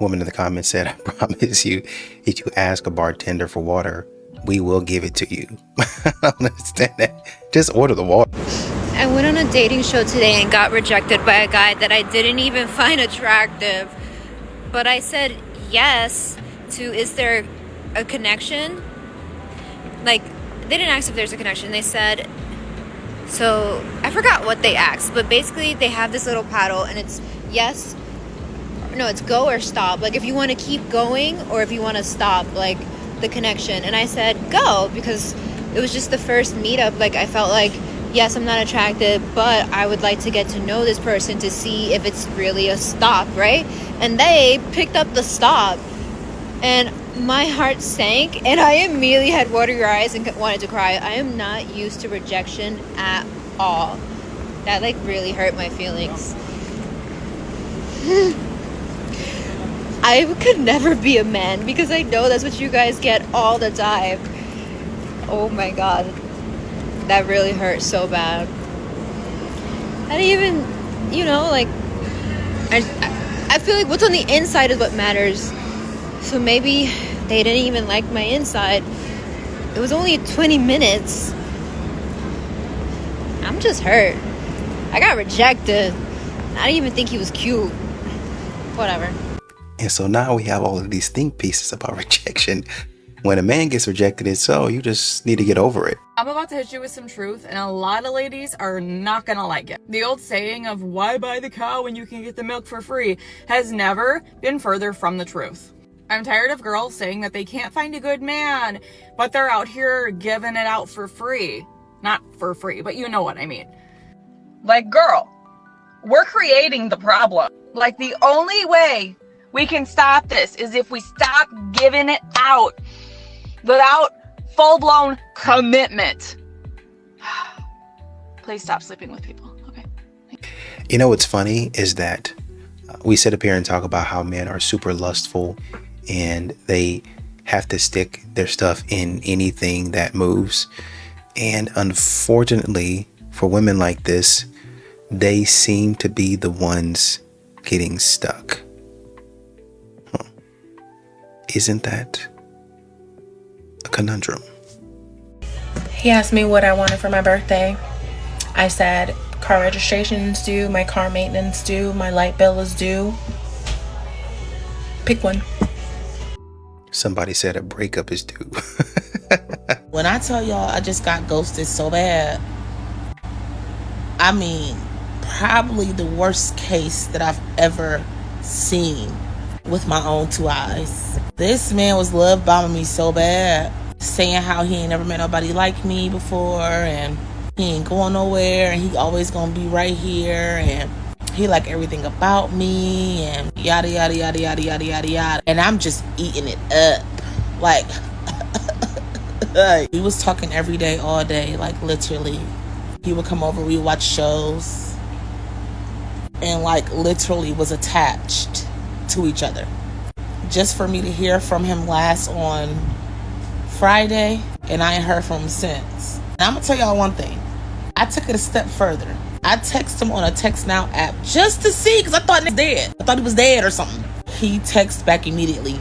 woman in the comments said, I promise you, if you ask a bartender for water, we will give it to you. I don't understand that. Just order the water. I went on a dating show today and got rejected by a guy that I didn't even find attractive. But I said yes to, is there a connection? Like, they didn't ask if there's a connection. They said, so I forgot what they asked, but basically they have this little paddle and it's yes, no, it's go or stop. Like if you want to keep going or if you want to stop, like the connection. And I said go because it was just the first meetup. Like I felt like, yes, I'm not attracted, but I would like to get to know this person to see if it's really a stop, right? And they picked up the stop and my heart sank and I immediately had watery eyes and wanted to cry. I am not used to rejection at all. That like really hurt my feelings. I could never be a man because I know that's what you guys get all the time. Oh my god. That really hurt so bad. I didn't even, you know, like I feel like what's on the inside is what matters. So maybe they didn't even like my inside. It was only 20 minutes. I'm just hurt. I got rejected. I didn't even think he was cute. Whatever. And so now we have all of these think pieces about rejection. When a man gets rejected, it's so you just need to get over it. I'm about to hit you with some truth, and a lot of ladies are not gonna like it. The old saying of why buy the cow when you can get the milk for free has never been further from the truth. I'm tired of girls saying that they can't find a good man, but they're out here giving it out for free. Not for free, but you know what I mean. Like, girl, we're creating the problem. Like, the only way we can stop this is if we stop giving it out without full-blown commitment. Please stop sleeping with people, okay? You know what's funny is that we sit up here and talk about how men are super lustful and they have to stick their stuff in anything that moves. And unfortunately, for women like this, they seem to be the ones getting stuck. Isn't that a conundrum? He asked me what I wanted for my birthday. I said car registration is due, my car maintenance due, my light bill is due. Pick one. Somebody said a breakup is due. When I tell y'all I just got ghosted so bad, I mean, probably the worst case that I've ever seen with my own two eyes. This man was love bombing me so bad, saying how he ain't never met nobody like me before and he ain't going nowhere and he always gonna be right here and he like everything about me and yada yada yada yada yada yada yada. And I'm just eating it up. Like we was talking every day, all day, like literally. He would come over, we would watch shows and like literally was attached to each other. Just for me to hear from him last on Friday and I ain't heard from him since. And I'm gonna tell y'all one thing. I took it a step further. I texted him on a Text Now app just to see, because I thought he was dead. I thought he was dead or something. He texted back immediately,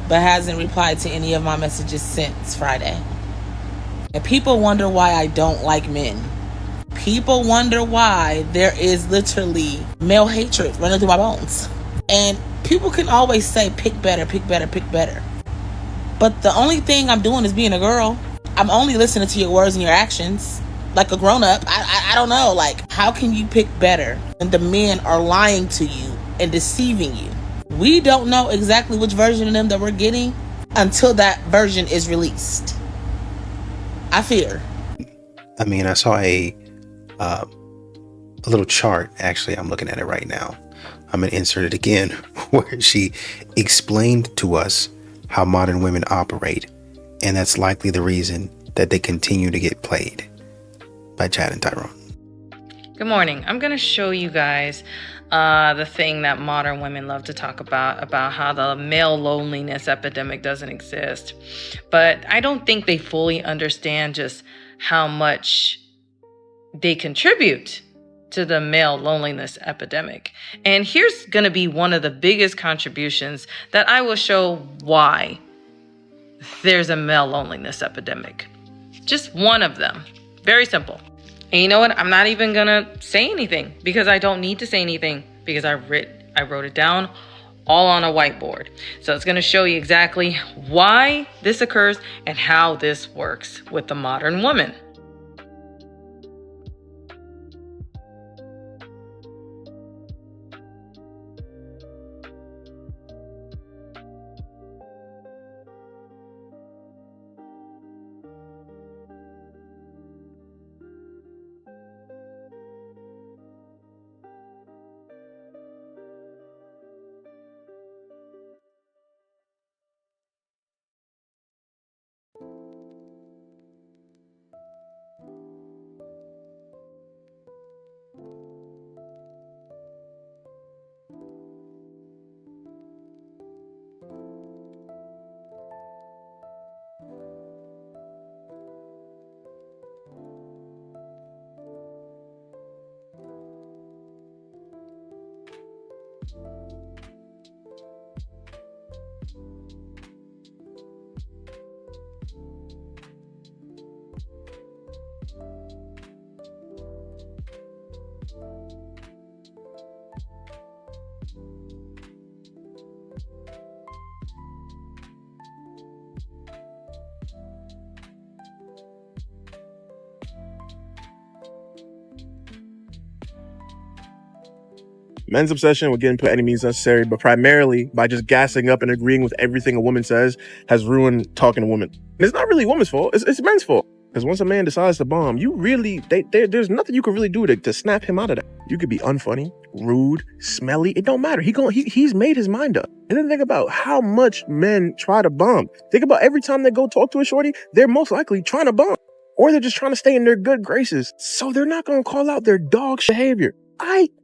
but hasn't replied to any of my messages since Friday. And people wonder why I don't like men. People wonder why there is literally male hatred running through my bones. And people can always say, pick better, pick better, pick better. But the only thing I'm doing is being a girl. I'm only listening to your words and your actions like a grown-up. I don't know. Like, how can you pick better when the men are lying to you and deceiving you? We don't know exactly which version of them that we're getting until that version is released. I fear. I mean, I saw a little chart. Actually, I'm looking at it right now. I'm going to insert it again, where she explained to us how modern women operate. And that's likely the reason that they continue to get played. By Chad and Tyrone. Good morning. I'm going to show you guys the thing that modern women love to talk about how the male loneliness epidemic doesn't exist. But I don't think they fully understand just how much they contribute to the male loneliness epidemic. And here's going to be one of the biggest contributions that I will show why there's a male loneliness epidemic. Just one of them. Very simple. And you know what? I'm not even going to say anything because I don't need to say anything because I wrote it down all on a whiteboard. So it's going to show you exactly why this occurs and how this works with the modern woman. Men's obsession with getting put any means necessary, but primarily by just gassing up and agreeing with everything a woman says, has ruined talking to women. And it's not really women's fault, it's men's fault. Because once a man decides to bomb, you really, there's nothing you can really do to snap him out of that. You could be unfunny, rude, smelly, it don't matter. He's made his mind up. And then think about how much men try to bomb. Think about every time they go talk to a shorty, they're most likely trying to bomb. Or they're just trying to stay in their good graces. So they're not going to call out their dog behavior.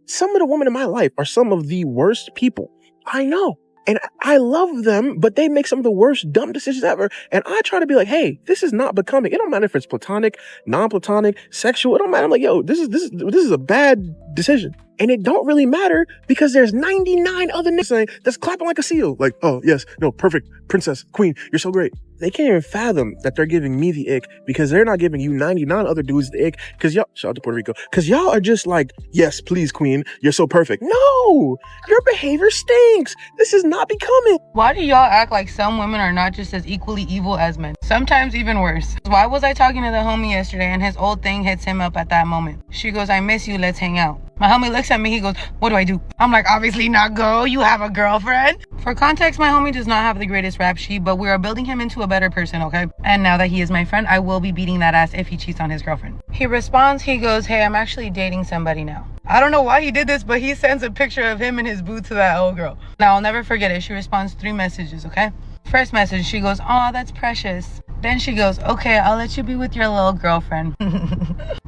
Some of the women in my life are some of the worst people. I know. And I love them, but they make some of the worst dumb decisions ever. And I try to be like, hey, this is not becoming. It don't matter if it's platonic, non-platonic, sexual. It don't matter. I'm like, yo, this is a bad decision. And it don't really matter because there's 99 other niggas saying that's clapping like a seal. Like, oh, yes, no, perfect, princess, queen, you're so great. They can't even fathom that they're giving me the ick because they're not giving you 99 other dudes the ick because y'all, shout out to Puerto Rico, because y'all are just like, yes, please, queen, you're so perfect. No, your behavior stinks. This is not becoming. Why do y'all act like some women are not just as equally evil as men? Sometimes even worse. Why was I talking to the homie yesterday and his old thing hits him up at that moment? She goes, I miss you, let's hang out. My homie looks at me, he goes, what do I do? I'm like, obviously not go, you have a girlfriend. For context, my homie does not have the greatest rap sheet, but we are building him into a better person, okay? And now that he is my friend, I will be beating that ass if he cheats on his girlfriend. He responds, he goes, hey, I'm actually dating somebody now. I don't know why he did this, but he sends a picture of him in his boot to that old girl. Now, I'll never forget it. She responds 3 messages, okay? First message, she goes, oh, that's precious. Then she goes, okay, I'll let you be with your little girlfriend.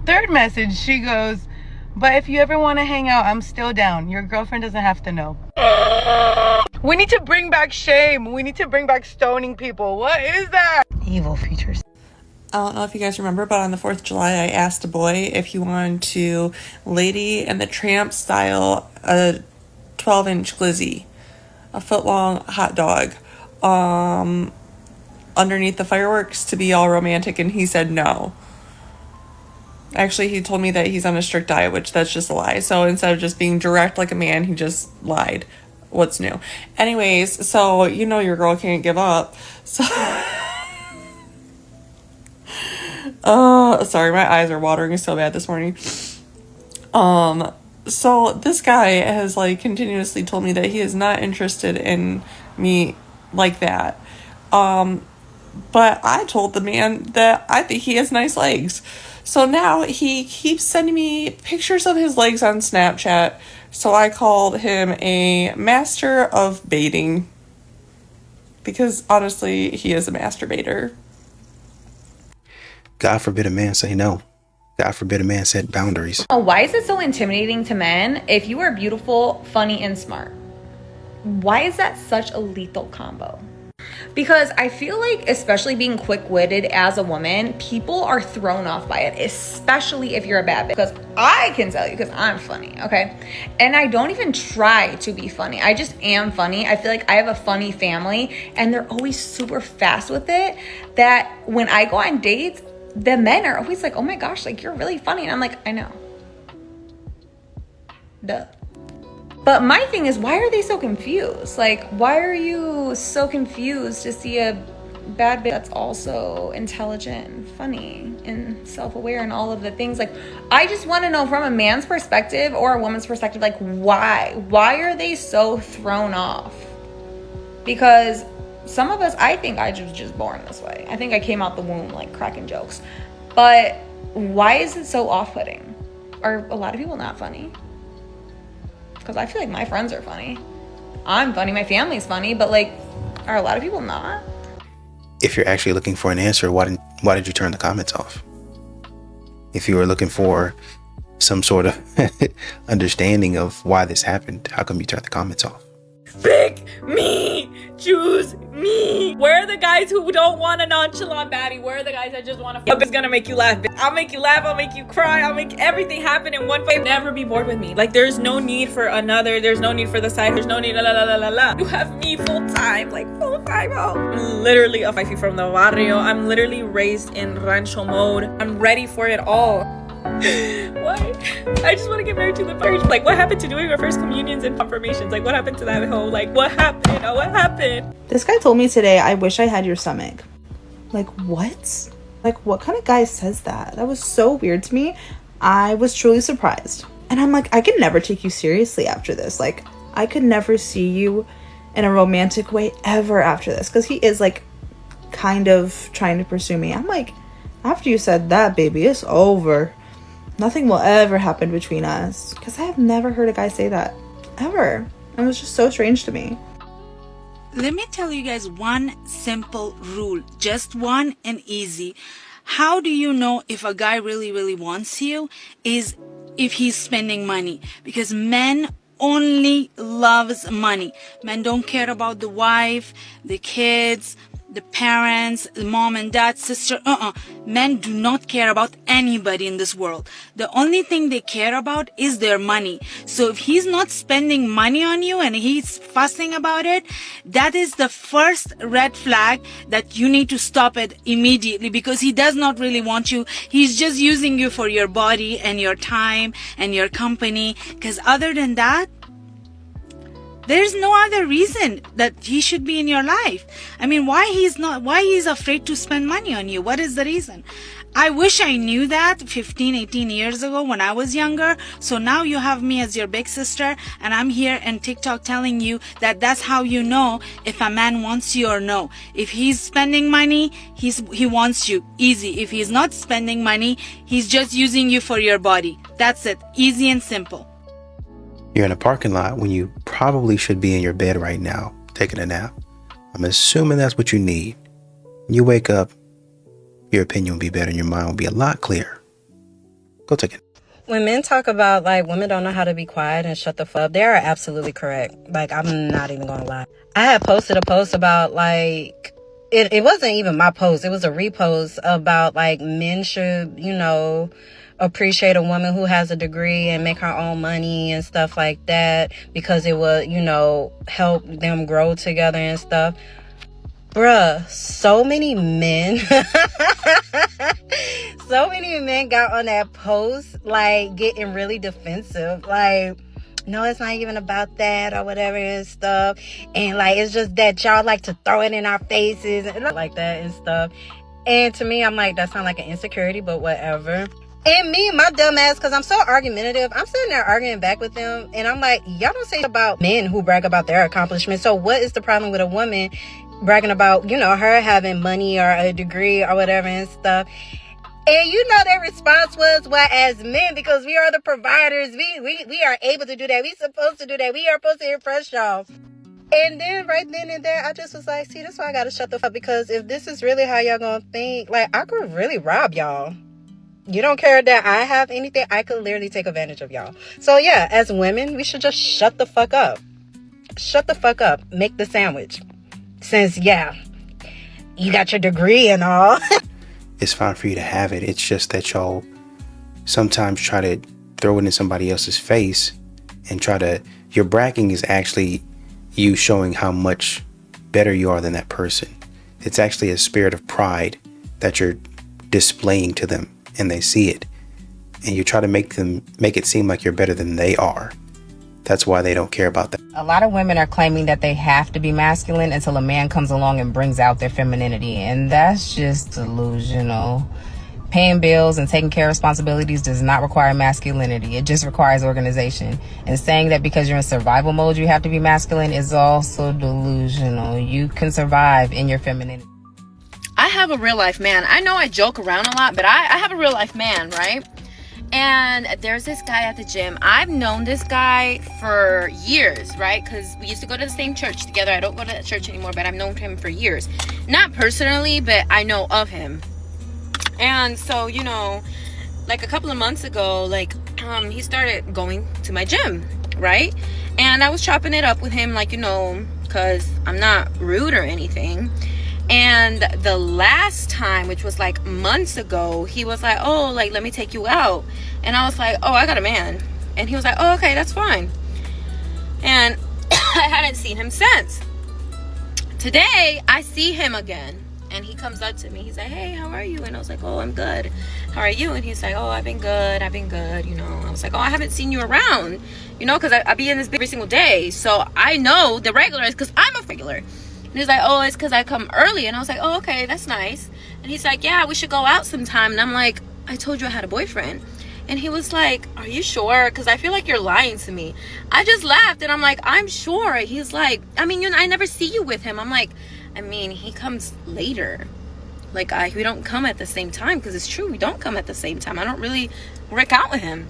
Third message, she goes, but if you ever want to hang out, I'm still down. Your girlfriend doesn't have to know. We need to bring back shame. We need to bring back stoning people. What is that? Evil features. I don't know if you guys remember, but on the 4th of July, I asked a boy if he wanted to Lady and the Tramp style a 12-inch glizzy, a foot-long hot dog, underneath the fireworks to be all romantic, and he said no. Actually, he told me that he's on a strict diet, which that's just a lie. So instead of just being direct like a man, he just lied. What's new? Anyways, so you know your girl can't give up. So sorry, my eyes are watering so bad this morning. So this guy has like continuously told me that he is not interested in me like that. But I told the man that I think he has nice legs. So now he keeps sending me pictures of his legs on Snapchat. So I called him a master of baiting. Because honestly, he is a masturbator. God forbid a man say no. God forbid a man set boundaries. Why is it so intimidating to men if you are beautiful, funny, and smart? Why is that such a lethal combo? Because I feel like, especially being quick-witted as a woman, people are thrown off by it, especially if you're a bad bitch. Because I can tell you, because I'm funny, okay? And I don't even try to be funny. I just am funny. I feel like I have a funny family, and they're always super fast with it, that when I go on dates, the men are always like, oh my gosh, like, you're really funny. And I'm like, I know. Duh. But my thing is, why are they so confused? Like, why are you so confused to see a bad bitch that's also intelligent and funny and self-aware and all of the things? Like, I just want to know from a man's perspective or a woman's perspective, like, why? Why are they so thrown off? Because some of us, I think I was just born this way. I think I came out the womb, like, cracking jokes. But why is it so off-putting? Are a lot of people not funny? Because I feel like my friends are funny. I'm funny. My family's funny. But, like, are a lot of people not? If you're actually looking for an answer, why did you turn the comments off? If you were looking for some sort of understanding of why this happened, how come you turned the comments off? Pick me! Choose me! Where are the guys who don't want a nonchalant baddie? Where are the guys that just want to it's gonna make you laugh, bitch. I'll make you laugh, I'll make you cry, I'll make everything happen in one fight. Never be bored with me. Like, there's no need for another, there's no need for the side, there's no need la. You have me full time, like full time. I'm literally a wifey from the barrio. I'm literally raised in rancho mode. I'm ready for it all. Why? I just want to get married to the marriage. Like, what happened to doing our first communions and confirmations? Like, what happened to that whole, like, what happened? Oh, what happened? This guy told me today, I wish I had your stomach. Like, what? Like, what kind of guy says that? That was so weird to me. I was truly surprised. And I'm like, I could never take you seriously after this. Like, I could never see you in a romantic way ever after this. Because he is, like, kind of trying to pursue me. I'm like, after you said that, baby, it's over. Nothing will ever happen between us. Because I have never heard a guy say that. Ever. It was just so strange to me. Let me tell you guys one simple rule. Just one and easy. How do you know if a guy really, really wants you? Is if he's spending money. Because men only loves money. Men don't care about the wife, the kids, the parents, the mom and dad, sister. Men do not care about anybody in this world. The only thing they care about is their money. So if he's not spending money on you and he's fussing about it, that is the first red flag that you need to stop it immediately, because he does not really want you. He's just using you for your body and your time and your company. Because other than that, there's no other reason that he should be in your life. I mean, why he's afraid to spend money on you? What is the reason? I wish I knew that 15, 18 years ago when I was younger. So now you have me as your big sister, and I'm here in TikTok telling you that that's how you know if a man wants you or no. If he's spending money, he wants you. Easy. If he's not spending money, he's just using you for your body. That's it. Easy and simple. You're in a parking lot when you probably should be in your bed right now, taking a nap. I'm assuming that's what you need. When you wake up, your opinion will be better and your mind will be a lot clearer. Go take it. When men talk about, like, women don't know how to be quiet and shut the fuck up, they are absolutely correct. Like, I'm not even gonna lie. I had posted a post about, like, it wasn't even my post. It was a repost about, like, men should, appreciate a woman who has a degree and make her own money and stuff like that, because it will, help them grow together and stuff. Bruh, so many men got on that post, like, getting really defensive, like, no, it's not even about that or whatever and stuff, and, like, it's just that y'all like to throw it in our faces and like that and stuff. And to me, I'm like, that sounds like an insecurity, but whatever. And me, my dumb ass, because I'm so argumentative, I'm sitting there arguing back with them, and I'm like, y'all don't say about men who brag about their accomplishments. So what is the problem with a woman bragging about, her having money or a degree or whatever and stuff? And their response was, well, as men, because we are the providers, we are able to do that. We supposed to do that. We are supposed to impress y'all. And then right then and there, I just was like, see, that's why I got to shut the fuck up, because if this is really how y'all gonna think, like, I could really rob y'all. You don't care that I have anything, I could literally take advantage of y'all. So yeah, as women, we should just shut the fuck up. Shut the fuck up. Make the sandwich. Since, yeah, you got your degree and all. It's fine for you to have it. It's just that y'all sometimes try to throw it in somebody else's face and your bragging is actually you showing how much better you are than that person. It's actually a spirit of pride that you're displaying to them, and they see it, and you try to make it seem like you're better than they are. That's why they don't care about that. A lot of women are claiming that they have to be masculine until a man comes along and brings out their femininity, and that's just delusional. Paying bills and taking care of responsibilities does not require masculinity. It just requires organization. And saying that because you're in survival mode you have to be masculine is also delusional. You can survive in your femininity. I have a real life man. I know I joke around a lot, but I have a real life man, right? And there's this guy at the gym. I've known this guy for years, right? Because we used to go to the same church together. I don't go to that church anymore, but I've known him for years. Not personally, but I know of him. And so, you know, like a couple of months ago, like, he started going to my gym, right? And I was chopping it up with him, like, you know, because I'm not rude or anything. And the last time, which was like months ago, he was like, oh, like, let me take you out. And I was like, oh, I got a man. And he was like, oh, okay, that's fine. And I hadn't seen him since. Today, I see him again. And he comes up to me. He's like, hey, how are you? And I was like, oh, I'm good. How are you? And he's like, oh, I've been good, you know. I was like, oh, I haven't seen you around, you know, because I be in this every single day. So I know the regulars because I'm a regular. And he's like, oh, it's because I come early. And I was like, oh, okay, that's nice. And he's like, yeah, we should go out sometime. And I'm like, I told you I had a boyfriend. And he was like, are you sure? Because I feel like you're lying to me. I just laughed and I'm like, I'm sure. He's like, I mean, you know, I never see you with him. I'm like, I mean, he comes later. Like, we don't come at the same time, because it's true, we don't come at the same time. I don't really work out with him.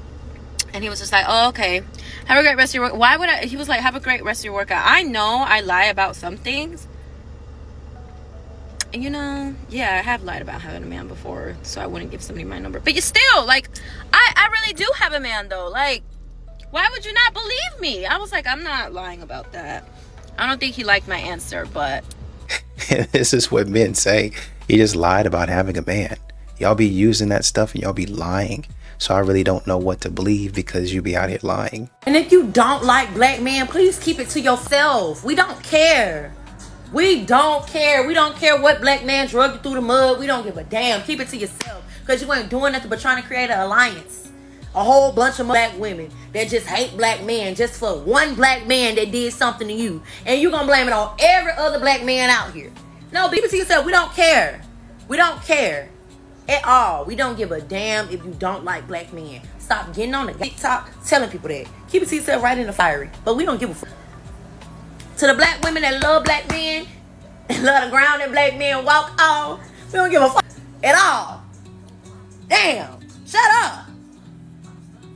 And he was just like, oh, okay, have a great rest of your work. Why would he was like, have a great rest of your workout. I know I lie about some things. And you know, yeah, I have lied about having a man before, so I wouldn't give somebody my number. But you still, like, I really do have a man, though. Like, why would you not believe me? I was like, I'm not lying about that. I don't think he liked my answer, but... This is what men say. He just lied about having a man. Y'all be using that stuff and y'all be lying. So I really don't know what to believe because you be out here lying. And if you don't like black men, please keep it to yourself. We don't care. We don't care. We don't care what black man drug you through the mud. We don't give a damn. Keep it to yourself. Because you ain't doing nothing but trying to create an alliance. A whole bunch of black women that just hate black men just for one black man that did something to you. And you gonna blame it on every other black man out here. No, keep it to yourself. We don't care. We don't care at all. We don't give a damn if you don't like black men. Stop getting on the TikTok telling people that. Keep it to yourself right in the fiery. But we don't give a fuck. To the black women that love black men and love the ground that black men walk on, we don't give a fuck at all. Damn. Shut up.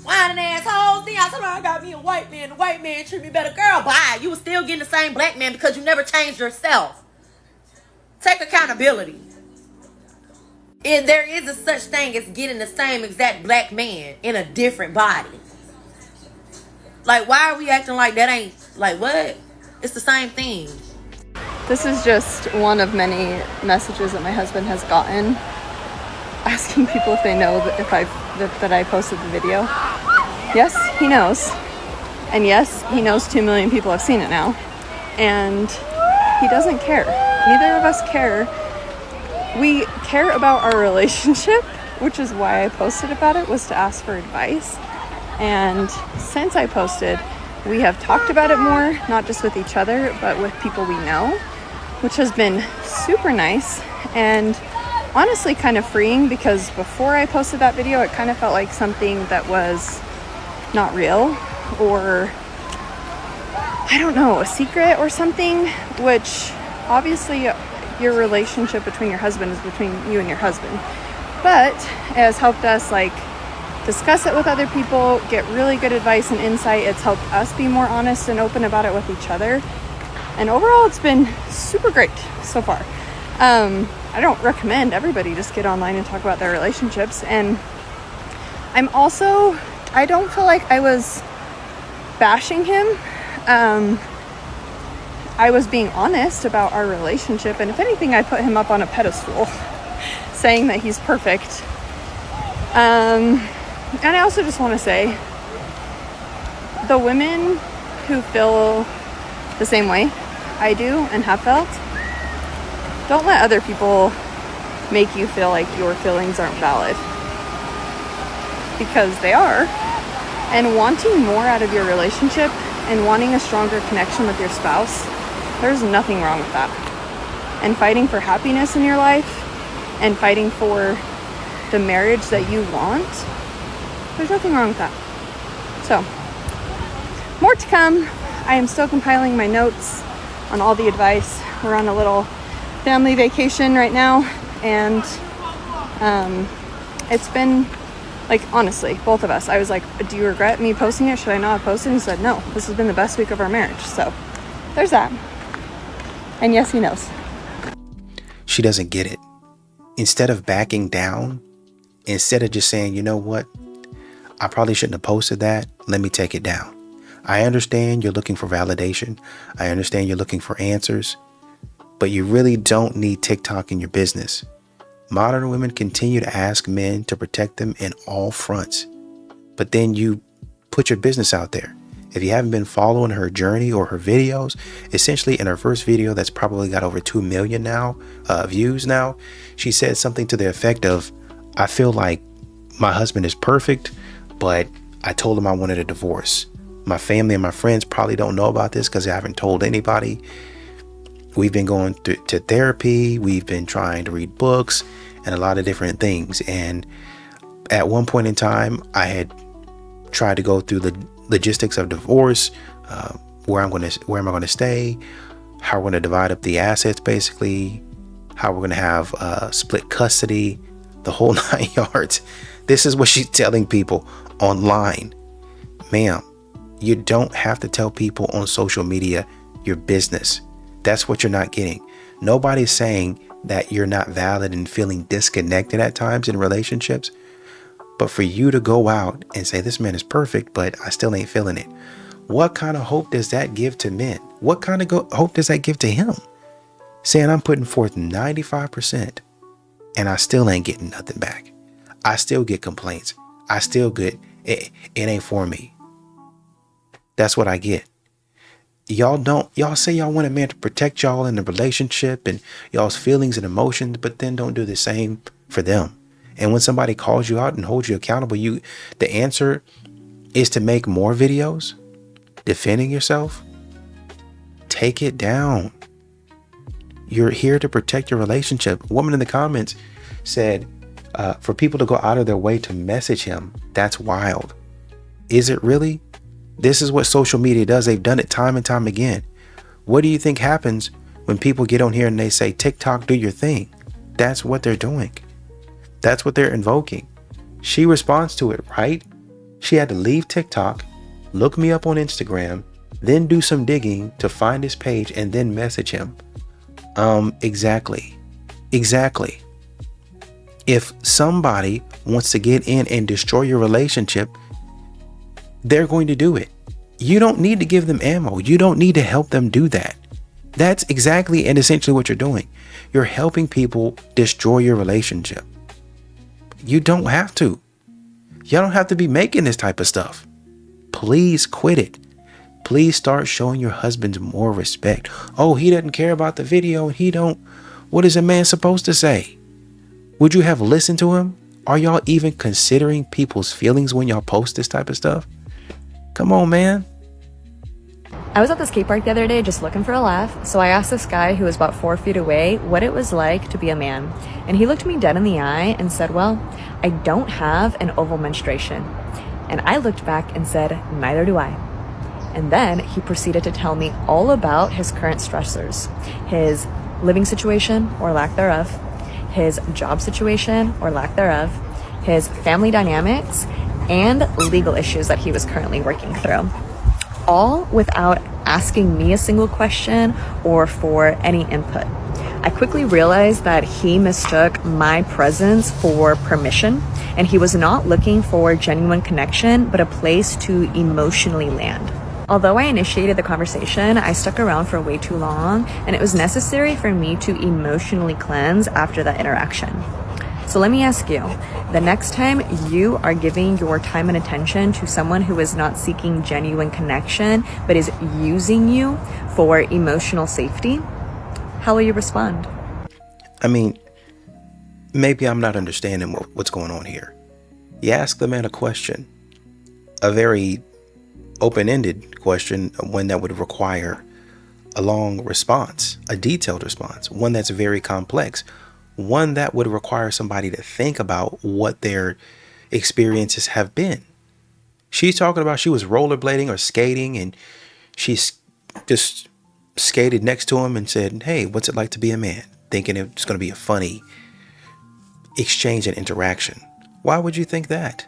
Whining assholes. Then I told her I got me a white man. The white man treat me better. Girl, bye. You was still getting the same black man because you never changed yourself. Take accountability. If there is a such thing as getting the same exact black man in a different body. Like, why are we acting like that ain't, like, what? It's the same thing. This is just one of many messages that my husband has gotten, asking people if they know that I posted the video. Yes, he knows. And yes, he knows 2 million people have seen it now. And he doesn't care. Neither of us care. We care about our relationship, which is why I posted about it, was to ask for advice. And since I posted, we have talked about it more, not just with each other, but with people we know, which has been super nice and honestly kind of freeing, because before I posted that video, it kind of felt like something that was not real, or I don't know, a secret or something, which obviously your relationship between your husband is between you and your husband, but it has helped us like discuss it with other people, get really good advice and insight. It's helped us be more honest and open about it with each other, and overall it's been super great so far. I don't recommend everybody just get online and talk about their relationships. And I don't feel like I was bashing him. I was being honest about our relationship, and if anything, I put him up on a pedestal, saying that he's perfect. And I also just want to say, the women who feel the same way I do and have felt, don't let other people make you feel like your feelings aren't valid, because they are. And wanting more out of your relationship and wanting a stronger connection with your spouse, there's nothing wrong with that. And fighting for happiness in your life and fighting for the marriage that you want, there's nothing wrong with that. So, more to come. I am still compiling my notes on all the advice. We're on a little family vacation right now, and it's been, like, honestly, both of us, I was like, do you regret me posting it? Should I not have posted? And he said, no, this has been the best week of our marriage. So there's that. And yes, he knows. She doesn't get it. Instead of backing down, instead of just saying, you know what, I probably shouldn't have posted that, let me take it down. I understand you're looking for validation. I understand you're looking for answers, but you really don't need TikTok in your business. Modern women continue to ask men to protect them in all fronts, but then you put your business out there. If you haven't been following her journey or her videos, essentially in her first video that's probably got over 2 million now views now, she said something to the effect of, I feel like my husband is perfect, but I told him I wanted a divorce. My family and my friends probably don't know about this because I haven't told anybody. We've been going to therapy. We've been trying to read books and a lot of different things. And at one point in time, I had tried to go through the logistics of divorce, where am I going to stay, how we're going to divide up the assets, basically, how we're going to have split custody, the whole 9 yards. This is what she's telling people online. Ma'am, you don't have to tell people on social media your business. That's what you're not getting. Nobody's saying that you're not valid and feeling disconnected at times in relationships. But for you to go out and say, this man is perfect, but I still ain't feeling it. What kind of hope does that give to men? What kind of hope does that give to him? Saying I'm putting forth 95% and I still ain't getting nothing back. I still get complaints. I still get, it ain't for me. That's what I get. Y'all say y'all want a man to protect y'all in the relationship and y'all's feelings and emotions, but then don't do the same for them. And when somebody calls you out and holds you accountable, the answer is to make more videos defending yourself. Take it down. You're here to protect your relationship. A woman in the comments said, for people to go out of their way to message him, that's wild. Is it really? This is what social media does. They've done it time and time again. What do you think happens when people get on here and they say, TikTok, do your thing? That's what they're doing. That's what they're invoking. She responds to it, right? She had to leave TikTok, look me up on Instagram, then do some digging to find his page and then message him. Exactly. If somebody wants to get in and destroy your relationship, they're going to do it. You don't need to give them ammo. You don't need to help them do that. That's exactly and essentially what you're doing. You're helping people destroy your relationship. You don't have to. Y'all don't have to be making this type of stuff. Please quit it. Please start showing your husbands more respect. Oh, he doesn't care about the video. What is a man supposed to say? Would you have listened to him? Are y'all even considering people's feelings when y'all post this type of stuff? Come on, man. I was at the skate park the other day just looking for a laugh, so I asked this guy who was about 4 feet away what it was like to be a man. And he looked me dead in the eye and said, well, I don't have an oval menstruation. And I looked back and said, neither do I. And then he proceeded to tell me all about his current stressors, his living situation or lack thereof, his job situation or lack thereof, his family dynamics, and legal issues that he was currently working through. All without asking me a single question or for any input. I quickly realized that he mistook my presence for permission, and he was not looking for genuine connection, but a place to emotionally land. Although I initiated the conversation, I stuck around for way too long, and it was necessary for me to emotionally cleanse after that interaction. So let me ask you, the next time you are giving your time and attention to someone who is not seeking genuine connection, but is using you for emotional safety, how will you respond? I mean, maybe I'm not understanding what's going on here. You ask the man a question, a very open-ended question, one that would require a long response, a detailed response, one that's very complex, one that would require somebody to think about what their experiences have been. She's talking about she was rollerblading or skating, and she's just skated next to him and said, "Hey, what's it like to be a man?" Thinking it's going to be a funny exchange and interaction. Why would you think that?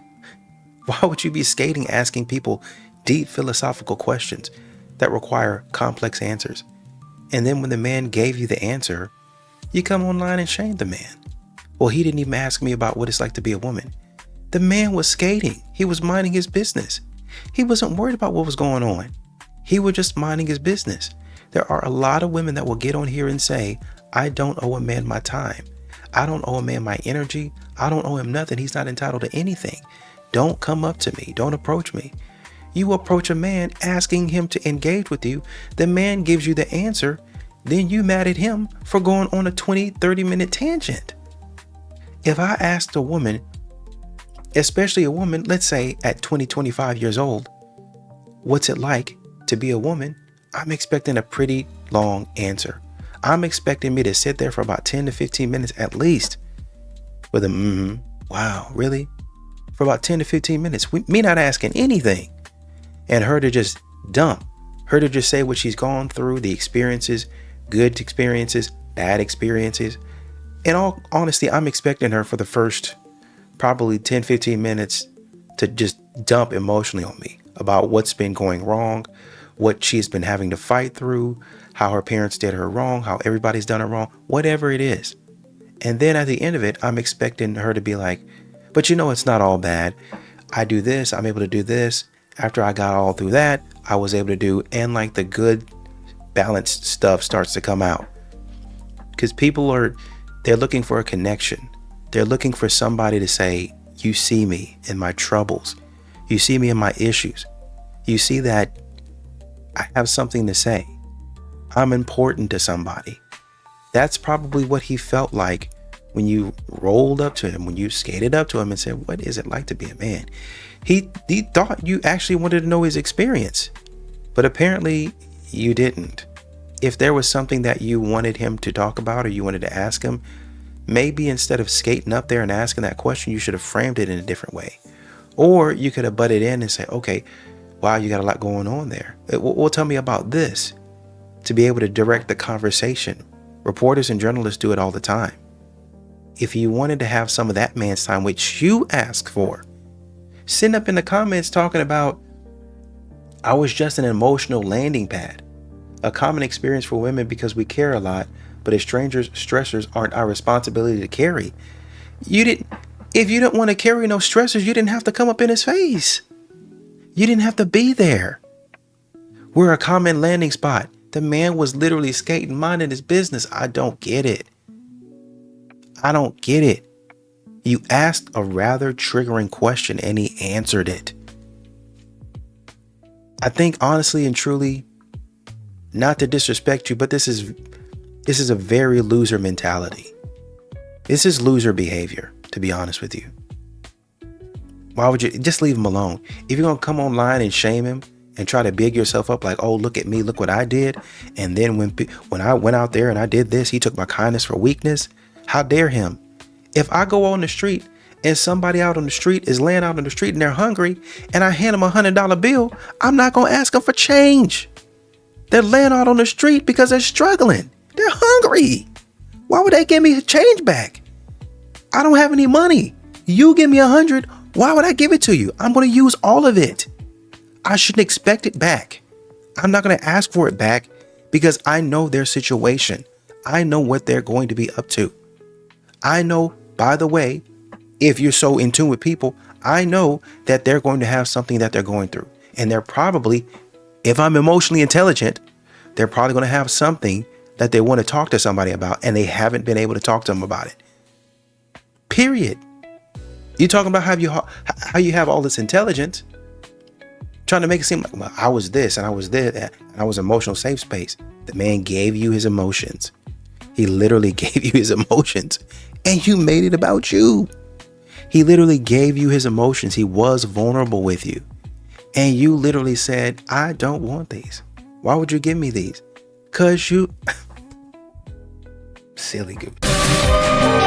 Why would you be skating asking people deep philosophical questions that require complex answers? And then when the man gave you the answer, you come online and shame the man. Well, he didn't even ask me about what it's like to be a woman. The man was skating. He was minding his business. He wasn't worried about what was going on. He was just minding his business. There are a lot of women that will get on here and say, I don't owe a man my time. I don't owe a man my energy. I don't owe him nothing. He's not entitled to anything. Don't come up to me. Don't approach me. You approach a man asking him to engage with you. The man gives you the answer. Then you mad at him for going on a 20, 30-minute tangent. If I asked a woman, especially a woman, let's say at 20, 25 years old, what's it like to be a woman? I'm expecting a pretty long answer. I'm expecting me to sit there for about 10 to 15 minutes at least with a wow, really? For about 10 to 15 minutes, me not asking anything, and her to just dump, her to just say what she's gone through, the experiences, good experiences, bad experiences. In all honesty, I'm expecting her for the first probably 10, 15 minutes to just dump emotionally on me about what's been going wrong, what she's been having to fight through, how her parents did her wrong, how everybody's done her wrong, whatever it is. And then at the end of it, I'm expecting her to be like, but you know, it's not all bad. I do this, I'm able to do this. After I got all through that, I was able to do, and like the good balanced stuff starts to come out. Because they're looking for a connection. They're looking for somebody to say, you see me in my troubles. You see me in my issues. You see that I have something to say. I'm important to somebody. That's probably what he felt like when you rolled up to him, when you skated up to him and said, what is it like to be a man? He thought you actually wanted to know his experience, but apparently you didn't. If there was something that you wanted him to talk about or you wanted to ask him, maybe instead of skating up there and asking that question, you should have framed it in a different way. Or you could have butted in and say, okay, wow, you got a lot going on there. Well, tell me about this, to be able to direct the conversation. Reporters and journalists do it all the time. If you wanted to have some of that man's time, which you asked for, send up in the comments talking about, I was just an emotional landing pad. A common experience for women because we care a lot, but as strangers, stressors aren't our responsibility to carry. If you didn't want to carry no stressors, you didn't have to come up in his face. You didn't have to be there. We're a common landing spot. The man was literally skating, minding his business. I don't get it. I don't get it. You asked a rather triggering question and he answered it. I think honestly and truly, not to disrespect you, but this is a very loser mentality. This is loser behavior, to be honest with you. Why would you just leave him alone? If you're going to come online and shame him and try to big yourself up like, oh, look at me, look what I did. And then when I went out there and I did this, he took my kindness for weakness. How dare him? If I go on the street and somebody out on the street is laying out on the street and they're hungry and I hand them $100 bill, I'm not going to ask them for change. They're laying out on the street because they're struggling. They're hungry. Why would they give me change back? I don't have any money. You give me 100. Why would I give it to you? I'm going to use all of it. I shouldn't expect it back. I'm not going to ask for it back because I know their situation. I know what they're going to be up to. I know, by the way, if you're so in tune with people, I know that they're going to have something that they're going through. And they're probably If I'm emotionally intelligent, they're probably going to have something that they want to talk to somebody about, and they haven't been able to talk to them about it. Period. You talking about how you have all this intelligence, trying to make it seem like, well, I was this and I was this and I was emotional safe space. The man gave you his emotions. He literally gave you his emotions, and you made it about you. He literally gave you his emotions. He was vulnerable with you, and you literally said, I don't want these. Why would you give me these? Cause you silly goose.